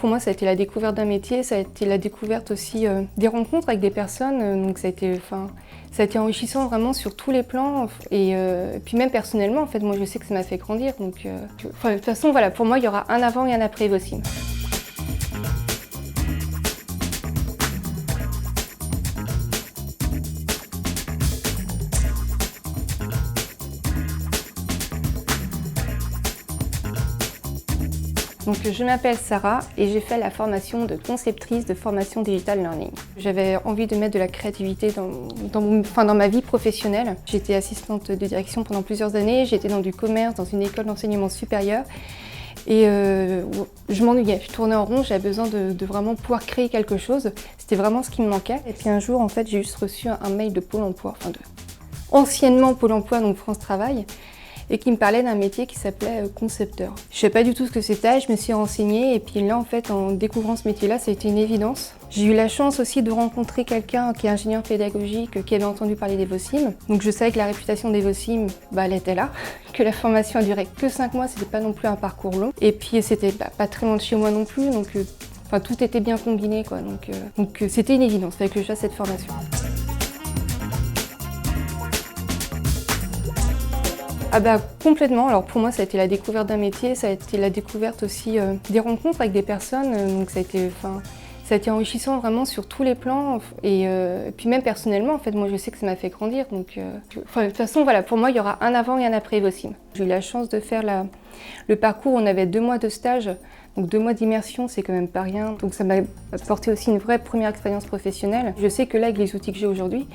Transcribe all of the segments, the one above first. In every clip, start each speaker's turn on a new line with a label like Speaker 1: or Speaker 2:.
Speaker 1: pour moi, ça a été la découverte d'un métier, ça a été la découverte aussi des rencontres avec des personnes. Donc ça a été enrichissant vraiment sur tous les plans. Et puis même personnellement, en fait, moi je sais que ça m'a fait grandir. Donc, de toute façon, voilà, pour moi, il y aura un avant et un après Evosim. Donc, je m'appelle Sarah et j'ai fait la formation de conceptrice de formation digital learning. J'avais envie de mettre de la créativité dans ma vie professionnelle. J'étais assistante de direction pendant plusieurs années, j'étais dans du commerce, dans une école d'enseignement supérieur et je m'ennuyais, je tournais en rond, j'avais besoin de vraiment pouvoir créer quelque chose. C'était vraiment ce qui me manquait. Et puis un jour, en fait, j'ai juste reçu un mail de Pôle emploi, anciennement Pôle emploi, donc France Travail, et qui me parlait d'un métier qui s'appelait concepteur. Je ne savais pas du tout ce que c'était, je me suis renseignée et puis là en fait en découvrant ce métier-là, ça a été une évidence. J'ai eu la chance aussi de rencontrer quelqu'un qui est ingénieur pédagogique, qui avait entendu parler d'Evosim. Donc je savais que la réputation d'Evosim, elle était là, que la formation a duré que 5 mois, c'était pas non plus un parcours long. Et puis c'était pas très loin de chez moi non plus, donc tout était bien combiné quoi. Donc c'était une évidence, il fallait que je fasse cette formation. Complètement. Alors pour moi, ça a été la découverte d'un métier, ça a été la découverte aussi des rencontres avec des personnes. Donc ça a été enrichissant vraiment sur tous les plans. Et puis même personnellement, en fait, moi je sais que ça m'a fait grandir. Donc, de toute façon, voilà, pour moi, il y aura un avant et un après Evosim. J'ai eu la chance de faire le parcours. On avait 2 mois de stage. Donc 2 mois d'immersion, c'est quand même pas rien. Donc ça m'a apporté aussi une vraie première expérience professionnelle. Je sais que là, avec les outils que j'ai aujourd'hui,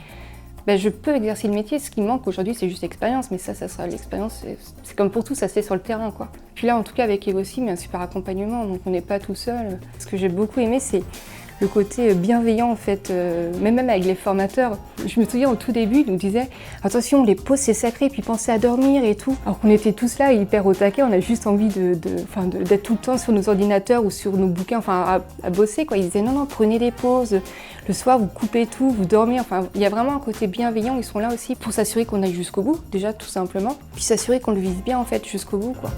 Speaker 1: je peux exercer le métier. Ce qui me manque aujourd'hui, c'est juste l'expérience. Mais ça sera l'expérience. C'est comme pour tout, ça se fait sur le terrain, quoi. Puis là, en tout cas, avec Evosim, il y a un super accompagnement. Donc on n'est pas tout seul. Ce que j'ai beaucoup aimé, c'est le côté bienveillant, en fait. Même avec les formateurs. Je me souviens, au tout début, ils nous disaient « Attention, les pauses, c'est sacré, puis pensez à dormir et tout. » Alors qu'on était tous là, hyper au taquet. On a juste envie d'être tout le temps sur nos ordinateurs ou sur nos bouquins, à bosser, quoi. Ils disaient « Non, prenez des pauses. Le soir, vous coupez tout, vous dormez. » Il y a vraiment un côté bienveillant. Ils sont là aussi pour s'assurer qu'on aille jusqu'au bout, déjà, tout simplement. Puis s'assurer qu'on le vise bien, en fait, jusqu'au bout, quoi.